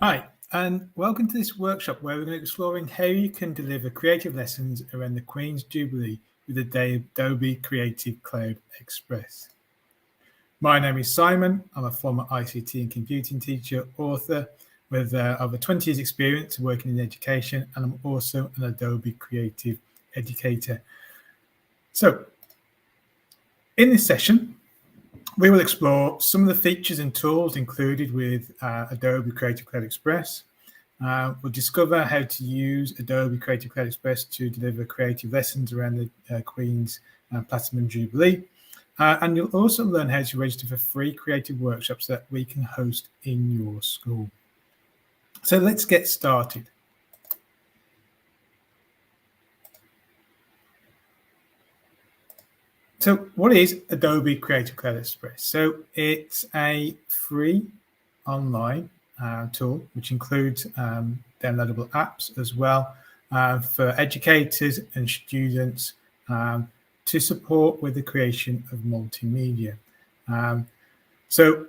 Hi, and welcome to this workshop where we're going to be exploring how you can deliver creative lessons around the Queen's Jubilee with Adobe Creative Cloud Express. My name is Simon. I'm a former ICT and computing teacher, author with over 20 years experience working in education, and I'm also an Adobe Creative educator. So in this session, we will explore some of the features and tools included with Adobe Creative Cloud Express. We'll discover how to use Adobe Creative Cloud Express to deliver creative lessons around the Queen's Platinum Jubilee. And you'll also learn how to register for free creative workshops that we can host in your school. So let's get started. So what is Adobe Creative Cloud Express? So it's a free online tool, which includes downloadable apps as well for educators and students to support with the creation of multimedia. So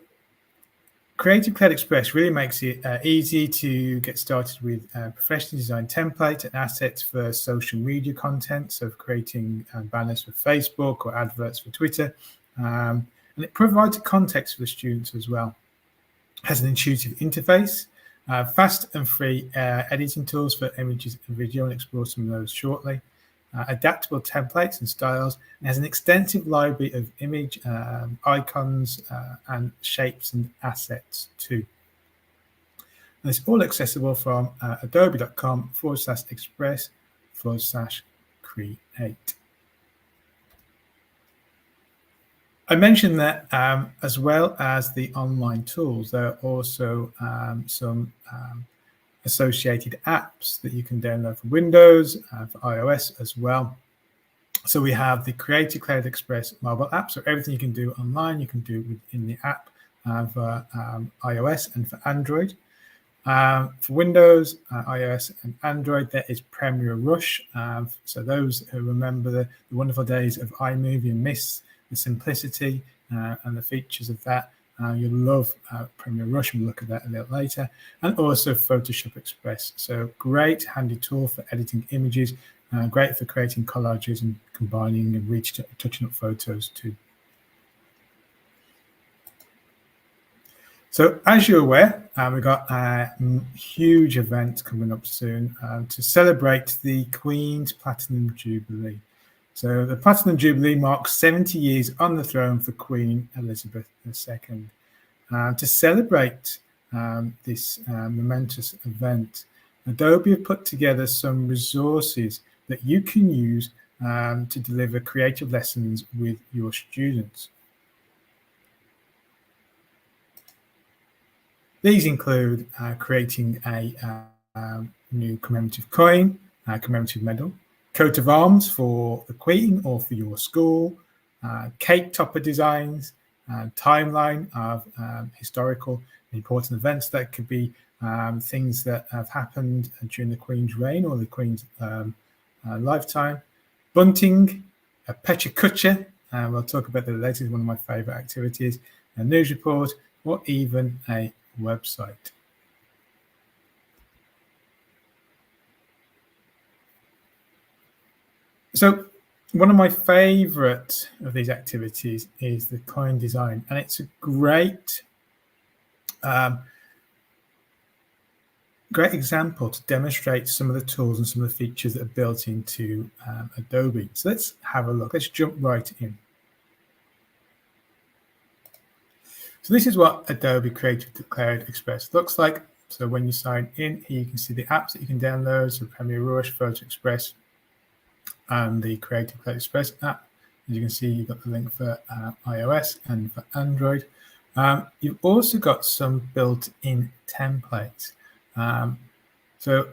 Creative Cloud Express really makes it easy to get started with professionally designed templates and assets for social media content, so for creating banners for Facebook or adverts for Twitter. And it provides a context for the students as well. It has an intuitive interface, fast and free editing tools for images and video, and explore some of those shortly. Adaptable templates and styles, and has an extensive library of image icons and shapes and assets too. And it's all accessible from adobe.com/express/create. I mentioned that as well as the online tools, there are also some associated apps that you can download for Windows, for iOS as well. So we have the Creative Cloud Express mobile app. So everything you can do online, you can do within the app for iOS and for Android. For Windows, iOS and Android, there is Premiere Rush. So those who remember the wonderful days of iMovie and miss the simplicity and the features of that, you'll love Premiere Rush, and we'll look at that a little later. And also Photoshop Express. So great handy tool for editing images, great for creating collages and combining and touching up photos too. So as you're aware, we've got a huge event coming up soon to celebrate the Queen's Platinum Jubilee. So the Platinum Jubilee marks 70 years on the throne for Queen Elizabeth II. To celebrate this momentous event, Adobe have put together some resources that you can use to deliver creative lessons with your students. These include creating a new commemorative coin, commemorative medal, coat of arms for the Queen or for your school, cake topper designs, timeline of historical and important events that could be things that have happened during the Queen's reign or the Queen's lifetime, Bunting, a Pecha Kucha, we'll talk about that later, one of my favourite activities, a news report, or even a website. So one of my favorite of these activities is the coin design, and it's a great example to demonstrate some of the tools and some of the features that are built into Adobe. So let's have a look. Let's jump right in. So this is what Adobe Creative Cloud Express looks like. So when you sign in, here you can see the apps that you can download, so Premiere Rush, Photo Express, and the Creative Cloud Express app. As you can see, you've got the link for iOS and for Android. You've also got some built-in templates. So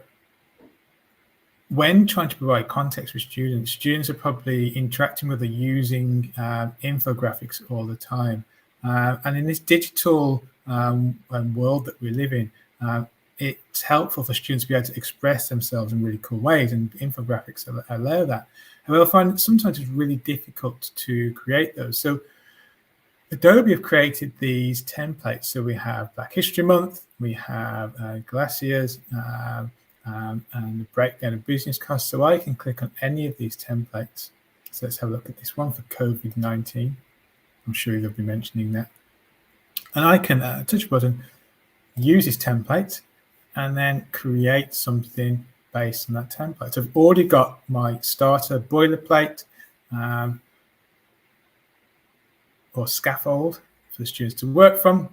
when trying to provide context for students are probably interacting with or using infographics all the time. And in this digital world that we live in, it's helpful for students to be able to express themselves in really cool ways, and infographics allow that. However, I find that sometimes it's really difficult to create those. So Adobe have created these templates. So we have Black History Month, we have glaciers, and the breakdown of business costs. So I can click on any of these templates. So let's have a look at this one for COVID-19. I'm sure you'll be mentioning that. And I can touch a button, use this template, and then create something based on that template. So I've already got my starter boilerplate or scaffold for the students to work from.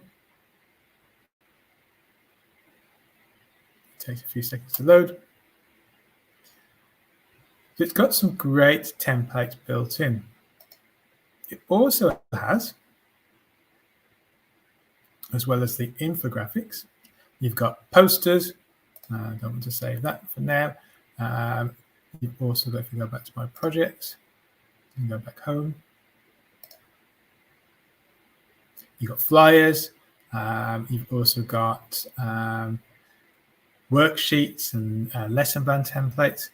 It takes a few seconds to load. So it's got some great templates built in. It also has, as well as the infographics, you've got posters. I don't want to save that for now. You've also got, if you go back to my projects, you can go back home. You've got flyers. You've also got worksheets and lesson plan templates.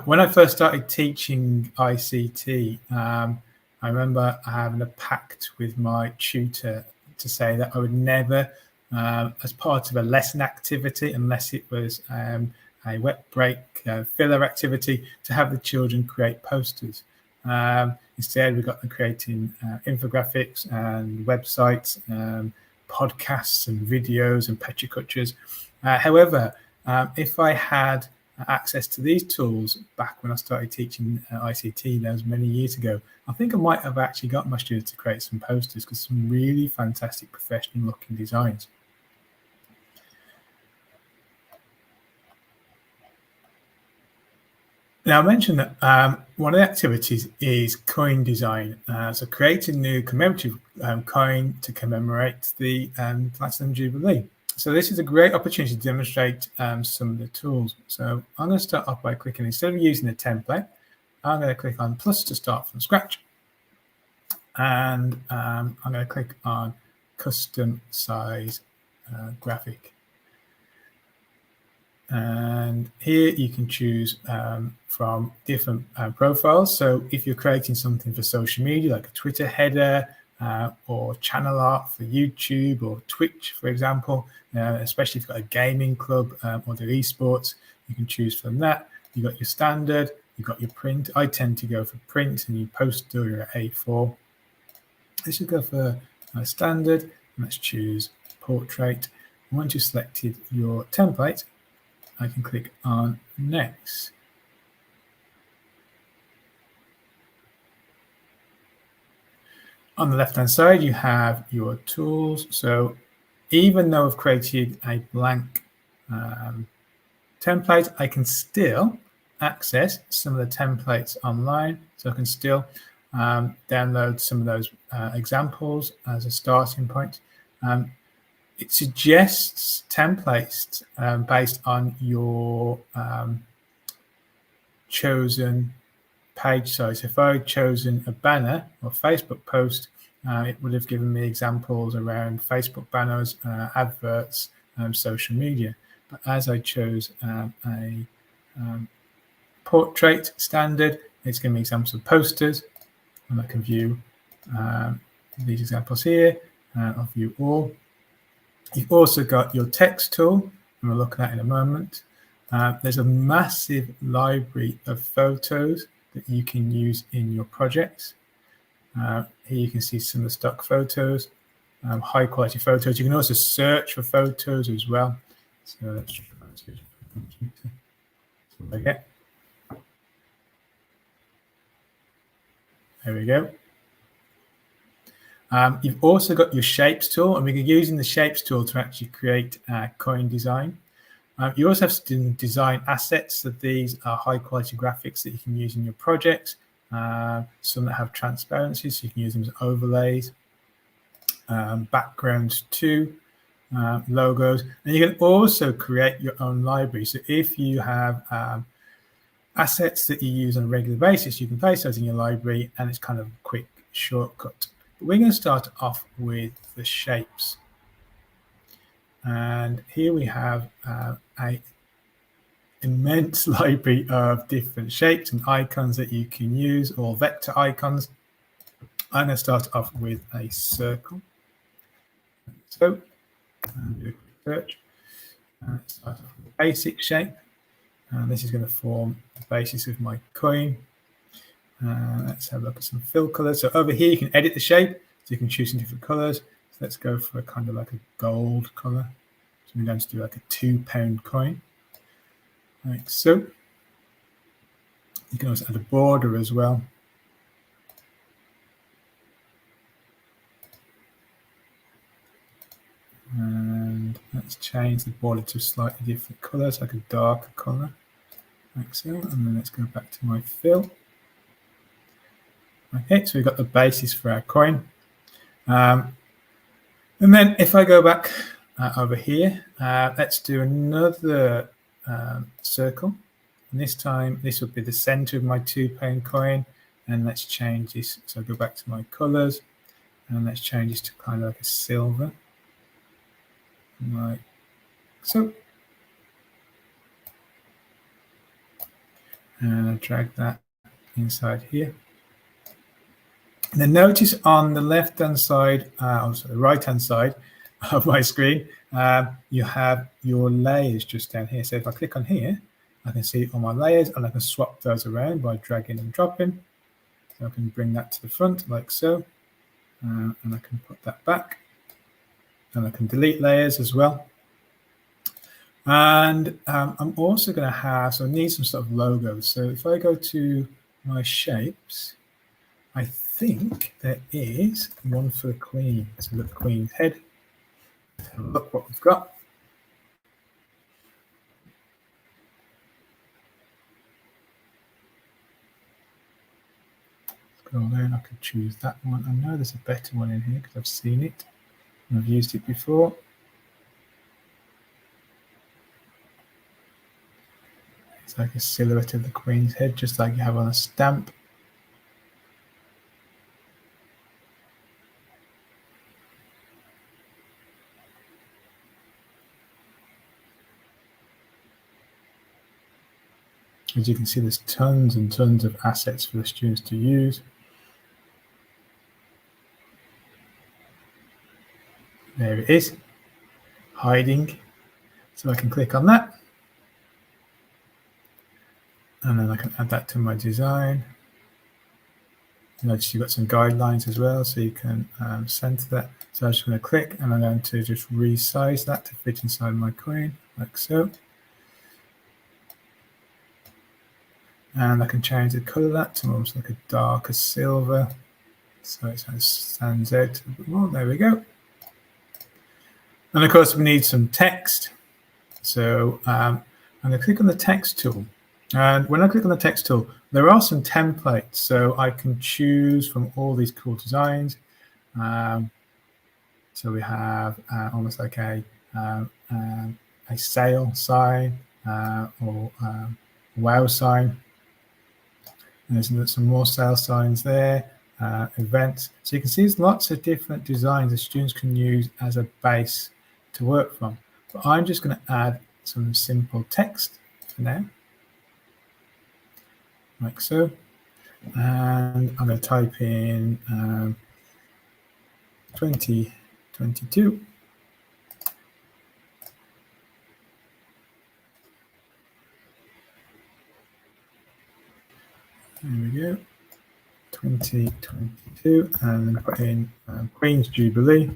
When I first started teaching ICT, I remember having a pact with my tutor to say that I would never, as part of a lesson activity, unless it was a wet break filler activity, to have the children create posters. Instead, we got them creating infographics and websites, podcasts and videos and Pecha Kuchas. However, if I had access to these tools back when I started teaching ICT, that was many years ago, I think I might have actually got my students to create some posters, because some really fantastic professional looking designs. Now, I mentioned that one of the activities is coin design. So create a new commemorative coin to commemorate the Platinum Jubilee. So this is a great opportunity to demonstrate some of the tools. So I'm going to start off by clicking, instead of using a template, I'm going to click on plus to start from scratch. And I'm going to click on custom size graphic. And here you can choose from different profiles. So if you're creating something for social media, like a Twitter header or channel art for YouTube or Twitch, for example, especially if you've got a gaming club or do esports, you can choose from that. You've got your standard, you've got your print. I tend to go for print, and you poster your A4. Let's just go for standard, and let's choose portrait. And once you've selected your template, I can click on next. On the left-hand side, you have your tools. So even though I've created a blank template, I can still access some of the templates online. So I can still download some of those examples as a starting point. It suggests templates based on your chosen page size. If I had chosen a banner or Facebook post, it would have given me examples around Facebook banners, adverts, social media. But as I chose a portrait standard, it's giving me examples of posters, and I can view these examples here. I'll view all. You've also got your text tool, and we'll look at that in a moment. There's a massive library of photos that you can use in your projects. Here you can see some of the stock photos, high quality photos. You can also search for photos as well. So let's try to switch to computer. Okay. There we go. You've also got your shapes tool, and we're using the shapes tool to actually create coin design. You also have to design assets. So these are high quality graphics that you can use in your projects. Some that have transparency, so you can use them as overlays, backgrounds too, logos. And you can also create your own library. So if you have assets that you use on a regular basis, you can place those in your library, and it's kind of a quick shortcut. But we're going to start off with the shapes. And here we have an immense library of different shapes and icons that you can use, or vector icons. I'm going to start off with a circle. So, do a quick search. Start off with a basic shape. And this is going to form the basis of my coin. Let's have a look at some fill colors. So over here, you can edit the shape. So you can choose some different colors. So let's go for a kind of like a gold color. So we're going to do like a £2 coin. Like so. You can also add a border as well. And let's change the border to a slightly different color, so like a darker color. Like so. And then let's go back to my fill. Okay, so we've got the basis for our coin. And then if I go back over here, let's do another circle. And this time, this will be the center of my £2 coin. And let's change this. So I'll go back to my colors. And let's change this to kind of like a silver. Like so. And I'll drag that inside here. And then notice on the left-hand side, also the right-hand side of my screen, you have your layers just down here. So if I click on here, I can see all my layers, and I can swap those around by dragging and dropping. So I can bring that to the front like so, and I can put that back. And I can delete layers as well. And I'm also going to have, so I need some sort of logos. So if I go to my shapes, I think there is one for the Queen. So look, Queen's head. Let's have a look what we've got. Let's go there and I can choose that one. I know there's a better one in here because I've seen it and I've used it before. It's like a silhouette of the Queen's head, just like you have on a stamp. As you can see, there's tons and tons of assets for the students to use. There it is, hiding. So I can click on that. And then I can add that to my design. Notice you've got some guidelines as well, so you can center that. So I'm just going to click, and I'm going to just resize that to fit inside my coin, like so. And I can change the color of that to almost like a darker silver, so it stands out a bit more. There we go. And of course, we need some text. So I'm going to click on the text tool. And when I click on the text tool, there are some templates. So I can choose from all these cool designs. So we have almost like a sale sign or wow sign. And there's some more sale signs there, events. So you can see there's lots of different designs that students can use as a base to work from. But I'm just going to add some simple text for now, like so. And I'm going to type in 2022. There we go, 2022, and I'm going to put in Queen's Jubilee.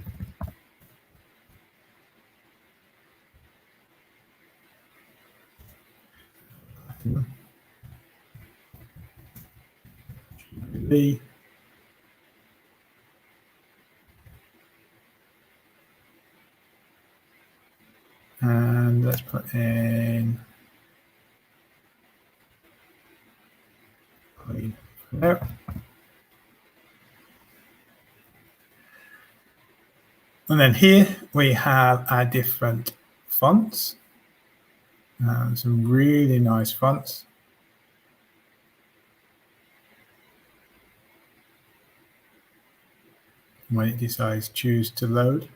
Jubilee. And let's put in Queen for now. And then here we have our different fonts, some really nice fonts. When it decides choose to load.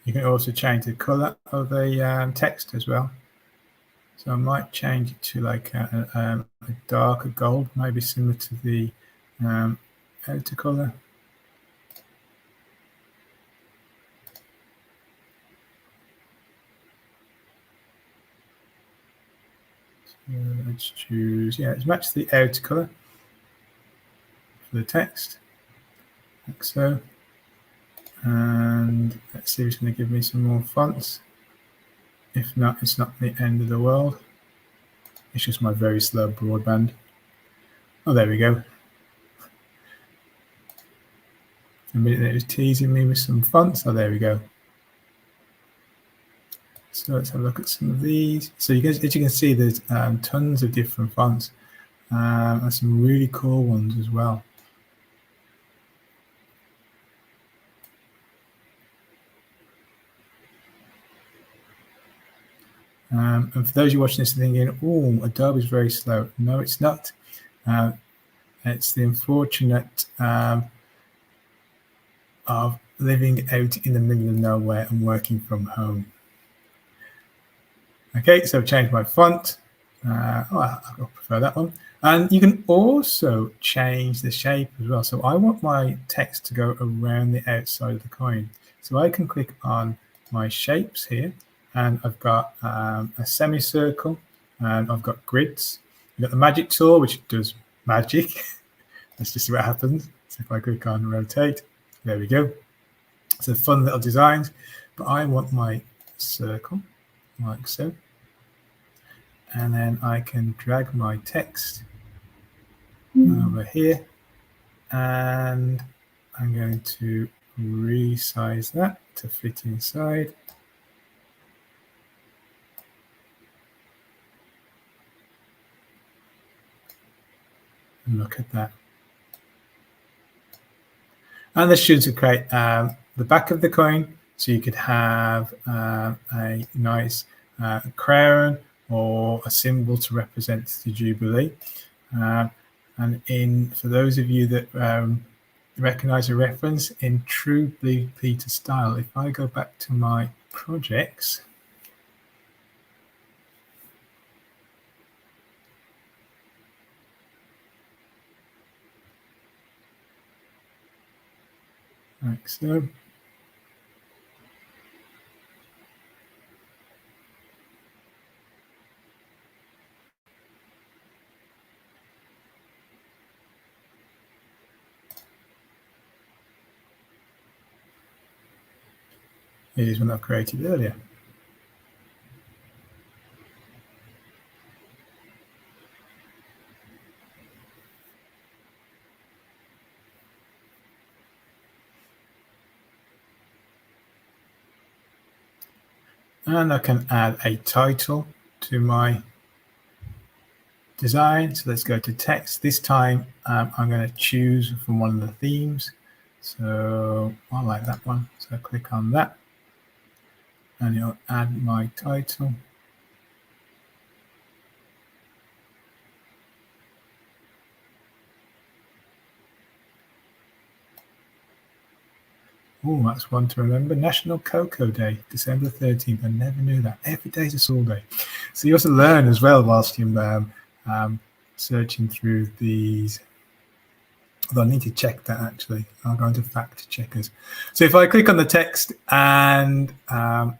You can you also change the color of the text as well. So I might change it to like a darker gold, maybe similar to the outer color. So let's choose, yeah, let's match the outer color for the text, like so. And let's see if it's going to give me some more fonts. If not, it's not the end of the world. It's just my very slow broadband. Oh, there we go. A minute it was teasing me with some fonts. Oh, there we go. So let's have a look at some of these. So you guys, as you can see, there's tons of different fonts and some really cool ones as well. And for those of you watching this thinking, oh, Adobe is very slow. No, it's not. It's the unfortunate of living out in the middle of nowhere and working from home. Okay, so I've changed my font. I prefer that one. And you can also change the shape as well. So I want my text to go around the outside of the coin. So I can click on my shapes here, and I've got a semicircle, and I've got grids. You've got the magic tool, which does magic. Let's just see what happens. So if I click on rotate, there we go. So fun little designs, but I want my circle like so. And then I can drag my text over here, and I'm going to resize that to fit inside. And look at that. And this should create the back of the coin, so you could have a nice crown or a symbol to represent the Jubilee. And for those of you that recognize a reference, in true Blue Peter style, if I go back to my projects, like so. Here's one I've created earlier. And I can add a title to my design. So let's go to text. This time I'm going to choose from one of the themes. So I like that one. So I click on that, and it'll add my title. Oh, that's one to remember. National Cocoa Day, December 13th. I never knew that. Every day's a school day. So you also learn as well whilst you're searching through these. Although I need to check that actually. I'll go into fact checkers. So if I click on the text and I'm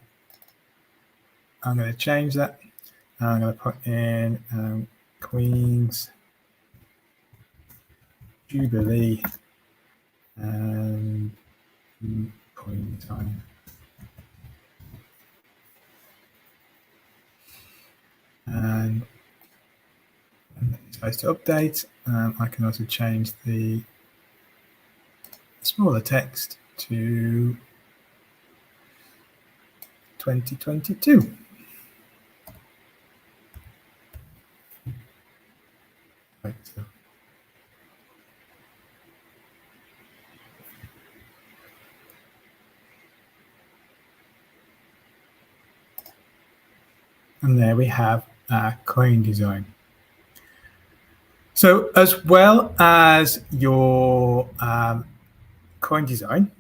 going to change that. I'm going to put in Queen's Jubilee and coin time. And it's supposed to update. I can also change the smaller text to 2022. Right, so. And there we have our coin design. So as well as your coin design,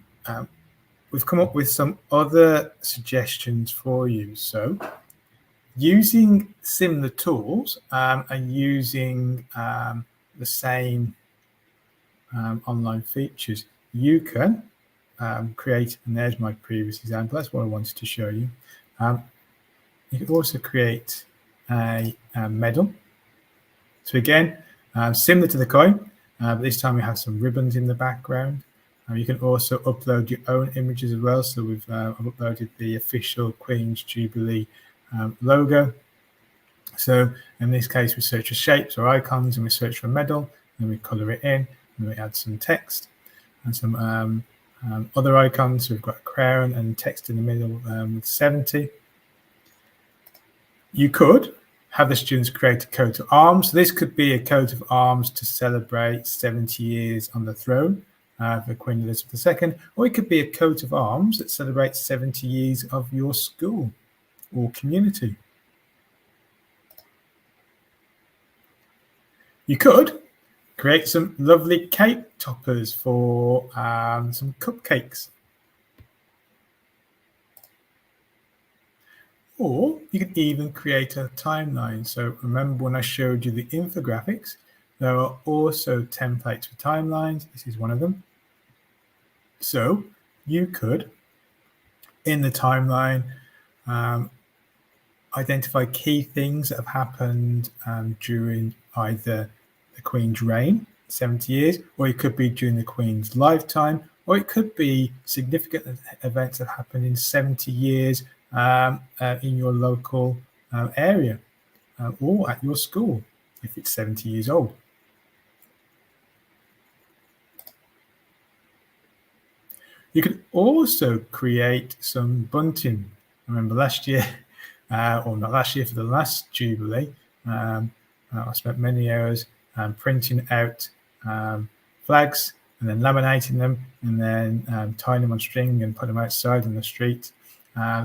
we've come up with some other suggestions for you. So using similar tools and using the same online features, you can create, and there's my previous example, that's what I wanted to show you. You can also create a medal. So again, similar to the coin, but this time we have some ribbons in the background. You can also upload your own images as well. So we've uploaded the official Queen's Jubilee logo. So in this case, we search for shapes or icons, and we search for medal, and we color it in, and we add some text and some other icons. So we've got a crown and text in the middle with 70. You could have the students create a coat of arms. So this could be a coat of arms to celebrate 70 years on the throne for Queen Elizabeth II, or it could be a coat of arms that celebrates 70 years of your school or community. You could create some lovely cake toppers for some cupcakes. Or you can even create a timeline. So remember when I showed you the infographics, there are also templates for timelines. This is one of them. So you could, in the timeline, identify key things that have happened during either the Queen's reign, 70 years, or it could be during the Queen's lifetime, or it could be significant events that happened in 70 years in your local area or at your school if it's 70 years old. You can also create some bunting. Remember last year, or not last year, for the last Jubilee, I spent many hours printing out flags and then laminating them and then tying them on string and put them outside on the street.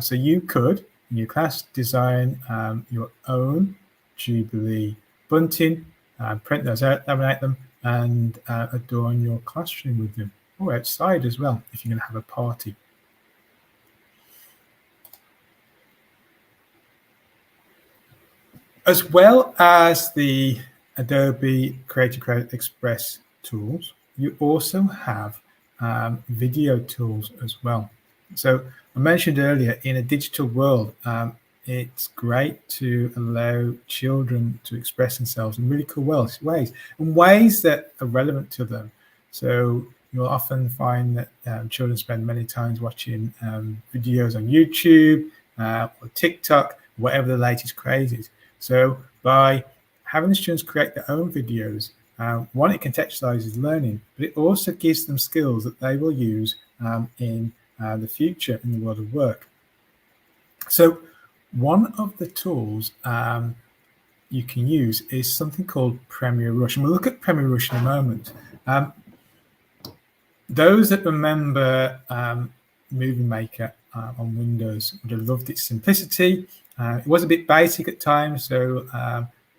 So you could, in your class, design your own Jubilee bunting, print those out, laminate them, and adorn your classroom with them, or outside as well, if you're going to have a party. As well as the Adobe Creative Cloud Express tools, you also have video tools as well. So I mentioned earlier, in a digital world, it's great to allow children to express themselves in really cool ways, and ways that are relevant to them. So you'll often find that children spend many times watching videos on YouTube or TikTok, whatever the latest craze is. So by having the students create their own videos, one, it contextualizes learning, but it also gives them skills that they will use in the future in the world of work. So one of the tools you can use is something called Premiere Rush, and we'll look at Premiere Rush in a moment. Those that remember Movie Maker on Windows would have loved its simplicity. It was a bit basic at times, so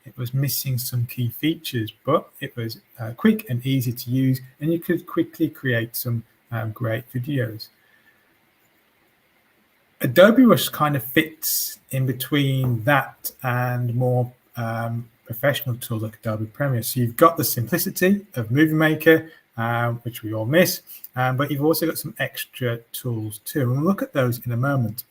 it was missing some key features, but it was quick and easy to use, and you could quickly create some great videos. Adobe Rush kind of fits in between that and more professional tools like Adobe Premiere. So you've got the simplicity of Movie Maker, which we all miss, but you've also got some extra tools too. And we'll look at those in a moment.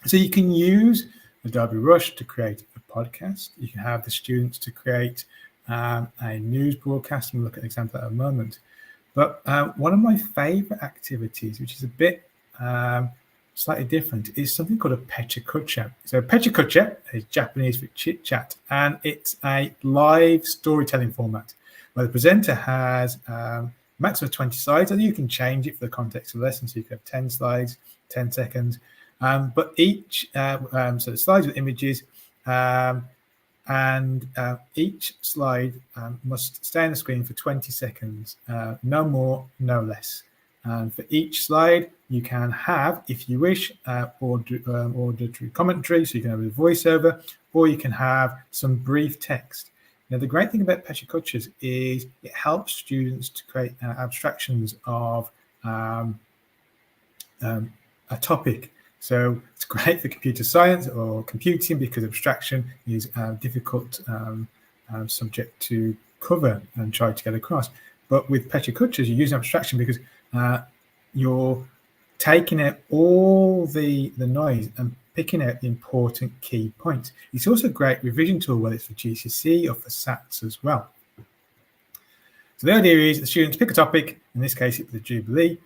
So you can use Adobe Rush to create a podcast. You can have the students to create a news broadcast, and we'll look at an example at a moment. But one of my favorite activities, which is a bit slightly different, is something called a Pecha Kucha. So Pecha Kucha is Japanese for chit chat, and it's a live storytelling format where the presenter has a maximum of 20 slides, and you can change it for the context of the lesson. So you can have 10 slides, 10 seconds, but each, so the slides with images, and each slide must stay on the screen for 20 seconds, no more, no less. And for each slide, you can have, if you wish, auditory commentary, so you can have a voiceover, or you can have some brief text. Now, the great thing about Pecha Kuchas is it helps students to create abstractions of a topic. So it's great for computer science or computing because abstraction is a difficult subject to cover and try to get across. But with Pecha Kucha, you're using abstraction because you're taking out all the noise and picking out the important key points. It's also a great revision tool, whether it's for GCSE or for SATs as well. So the idea is the students pick a topic, in this case it was the Jubilee,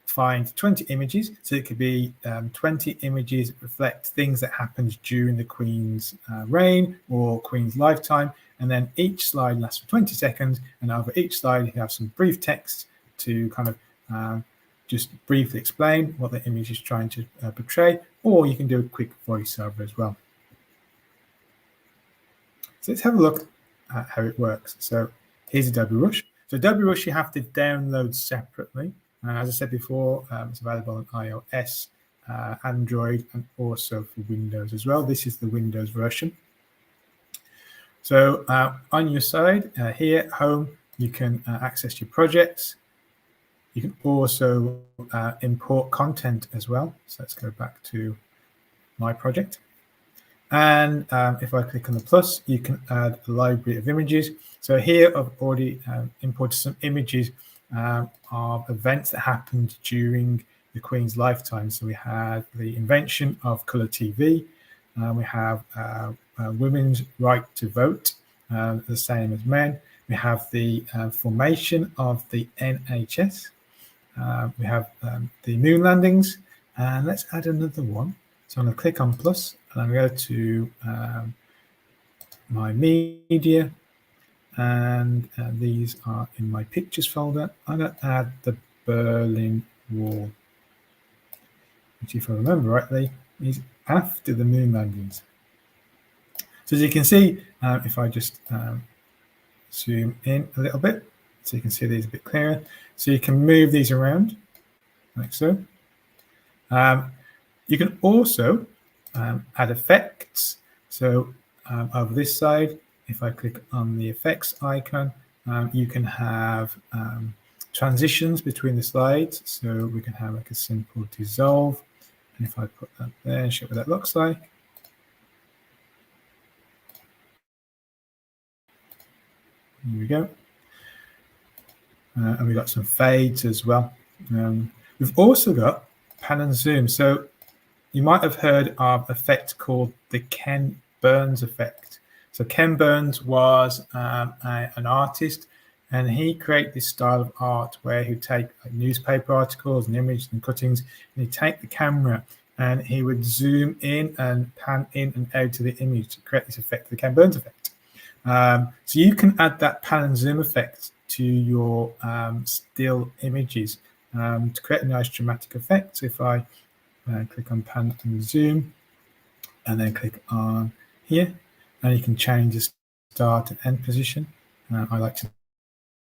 find 20 images, so it could be 20 images that reflect things that happened during the Queen's reign or Queen's lifetime, and then each slide lasts for 20 seconds, and over each slide you have some brief text to kind of just briefly explain what the image is trying to portray, or you can do a quick voiceover as well. So let's have a look at how it works. So here's Adobe Rush. So Adobe Rush you have to download separately. As I said before, it's available on iOS, Android, and also for Windows as well. This is the Windows version. So on your side here, home, you can access your projects. You can also import content as well. So let's go back to my project. And if I click on the plus, you can add a library of images. So here I've already imported some images of events that happened during the Queen's lifetime. So we had the invention of colour TV. We have women's right to vote, the same as men. We have the formation of the NHS. We have the moon landings. And let's add another one. So I'm going to click on plus, and I'm going to go to my media. And these are in my pictures folder. I'm going to add the Berlin Wall, which, if I remember rightly, is after the moon landings. So as you can see, if I just zoom in a little bit, so you can see these a bit clearer. So you can move these around, like so. You can also add effects. So over this side, if I click on the effects icon, you can have transitions between the slides. So we can have like a simple dissolve. And if I put that there and show what that looks like. Here we go. And we've got some fades as well. We've also got pan and zoom. So you might have heard of an effect called the Ken Burns effect. So Ken Burns was an artist, and he created this style of art where he'd take like newspaper articles and images and cuttings, and he'd take the camera and he would zoom in and pan in and out of the image to create this effect, the Ken Burns effect. So you can add that pan and zoom effect to your still images to create a nice dramatic effect. So if I click on pan and zoom, and then click on here, and you can change the start and end position. I like to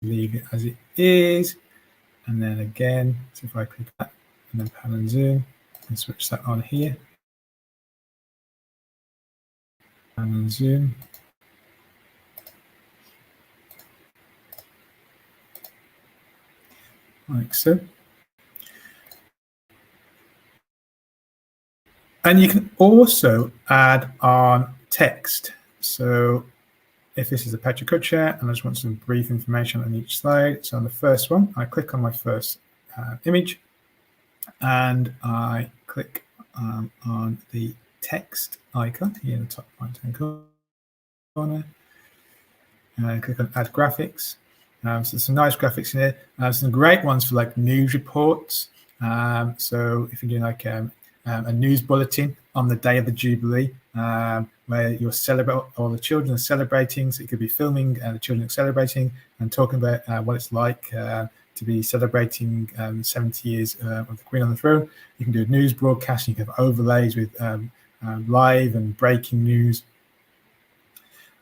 leave it as it is, and then again, so if I click that, and then pan and zoom, and switch that on here, pan and zoom. Like so. And you can also add on text. So if this is a Pecha Kucha and I just want some brief information on each slide, so on the first one, I click on my first image and I click on the text icon here in the top right-hand corner. And I click on Add Graphics. So there's some nice graphics in here. Some great ones for like news reports. So if you're doing like a news bulletin on the day of the Jubilee, where you're celebrating, all the children are celebrating. So it could be filming the children celebrating and talking about what it's like to be celebrating 70 years of the Queen on the throne. You can do a news broadcast. You can have overlays with live and breaking news.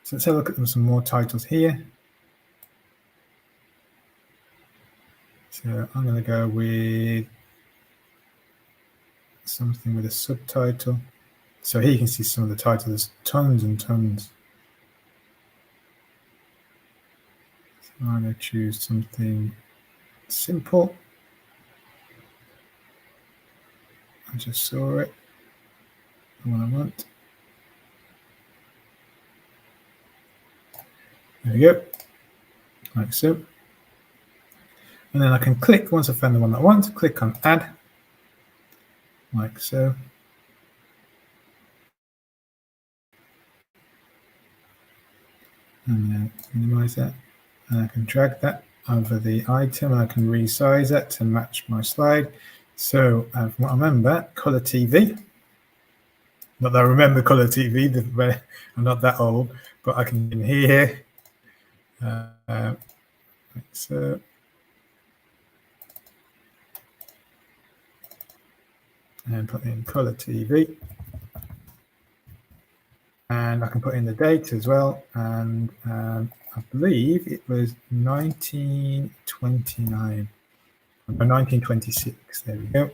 So let's have a look at some more titles here. So I'm going to go with something with a subtitle. So here you can see some of the titles. There's tons and tons. So I'm going to choose something simple. I just saw it. The one I want. There we go, like so. And then I can click, once I've found the one I want, click on add, like so. And then minimize that. And I can drag that over the item and I can resize it to match my slide. So from what I remember, color TV. Not that I remember color TV, I'm not that old, but I can in here. Like so. And put in color TV. And I can put in the date as well. And I believe it was 1929 or 1926. There we go.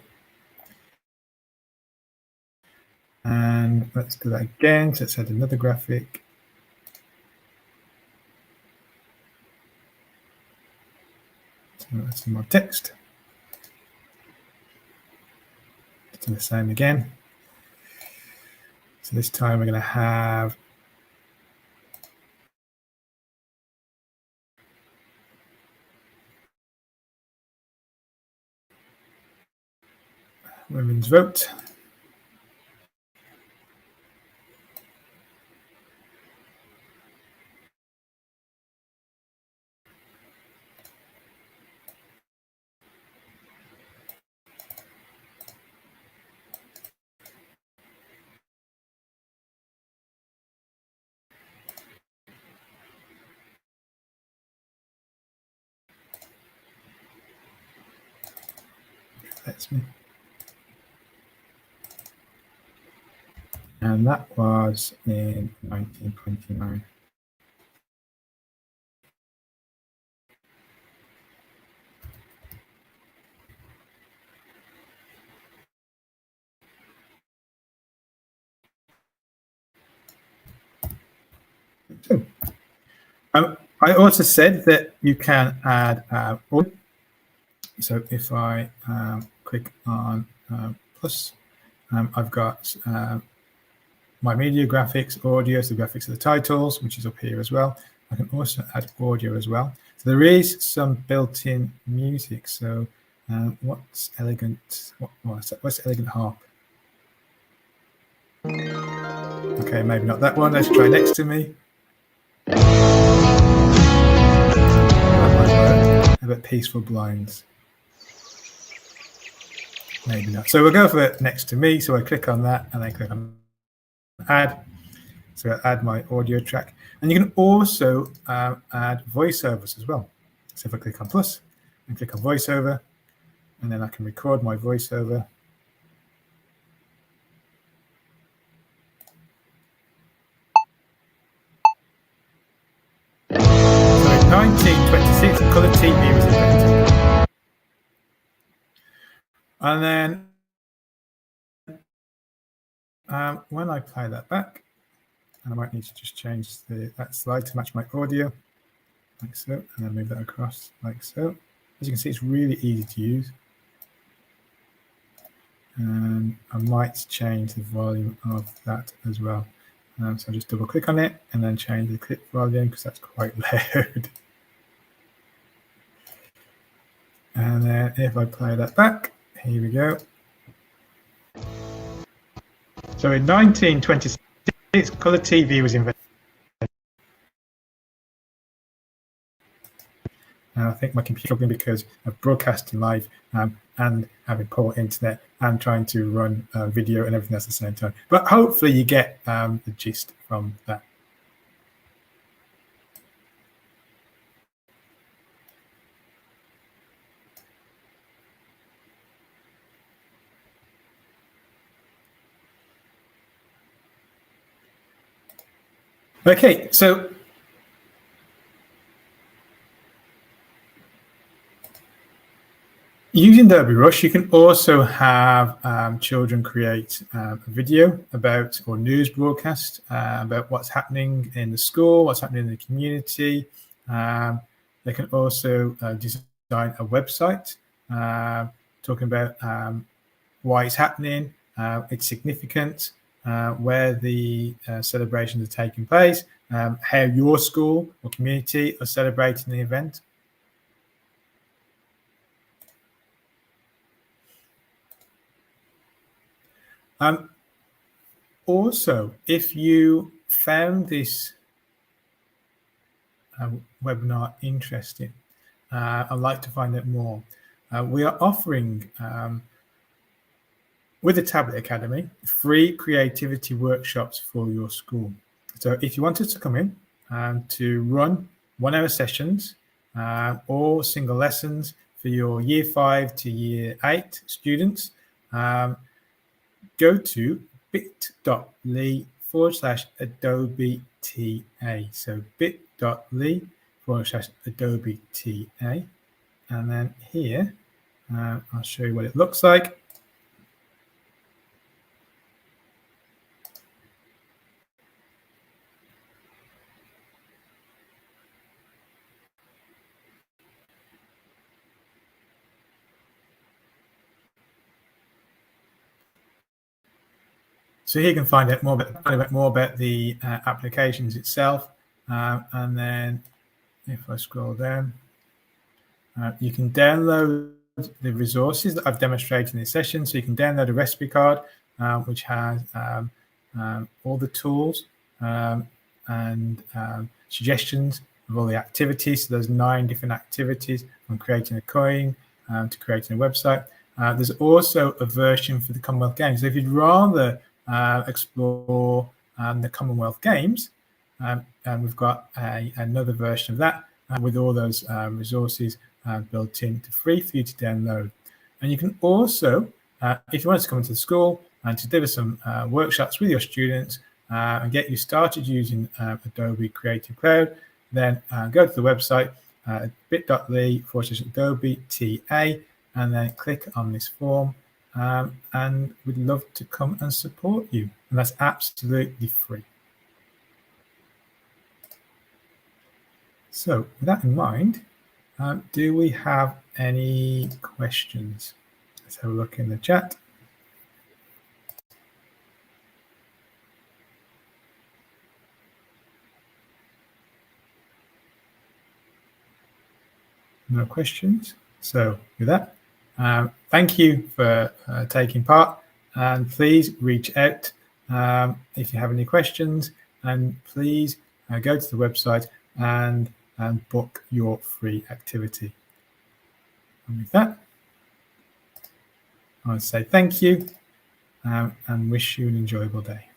And let's do that again. So let's add another graphic. So that's some more text. Do the same again. So this time we're going to have women's vote. That's me. And that was in 1929. So, I also said that you can add audio. So if I click on plus, I've got my media graphics, audio, so the graphics of the titles, which is up here as well. I can also add audio as well. So there is some built-in music. So what's elegant? What's elegant harp? Okay, maybe not that one. Let's try next to me. How about Peaceful Blinds? Maybe not. So we'll go for it next to me. So I click on that and then click on add. So I add my audio track. And you can also add voiceovers as well. So if I click on plus and click on voiceover, and then I can record my voiceover. So in 1926, color TV was invented. And then when I play that back, and I might need to just change that slide to match my audio, like so, and then move that across like so. As you can see, it's really easy to use. And I might change the volume of that as well. So I'll just double click on it and then change the clip volume because that's quite loud. And then if I play that back, here we go. So in 1926, color TV was invented. And I think my computer because of broadcasting live and having poor internet and trying to run video and everything else at the same time. But hopefully you get the gist from that. Okay, so using Adobe Rush, you can also have children create a video about, or news broadcast about what's happening in the school, what's happening in the community. They can also design a website talking about why it's happening, its significance, where the celebrations are taking place, how your school or community are celebrating the event. Also, if you found this webinar interesting, I'd like to find out more. We are offering, with the Tablet Academy, free creativity workshops for your school. So if you wanted to come in to run 1 hour sessions or single lessons for your year 5 to year 8 students, go to bit.ly/Adobe TA. So bit.ly/Adobe TA. And then here, I'll show you what it looks like. So here you can find out more about the applications itself. And then if I scroll down, you can download the resources that I've demonstrated in this session. So you can download a recipe card, which has all the tools and suggestions of all the activities. So there's 9 different activities, from creating a coin to creating a website. There's also a version for the Commonwealth Games. So if you'd rather explore the Commonwealth Games, and we've got another version of that with all those resources built in to free for you to download. And you can also, if you want to come into the school and to deliver some workshops with your students and get you started using Adobe Creative Cloud, then go to the website bit.ly/Adobe TA and then click on this form, and we'd love to come and support you. And that's absolutely free. So with that in mind, do we have any questions? Let's have a look in the chat. No questions. So with that, thank you for taking part, and please reach out if you have any questions, and please go to the website and book your free activity. And with that, I want to say thank you and wish you an enjoyable day.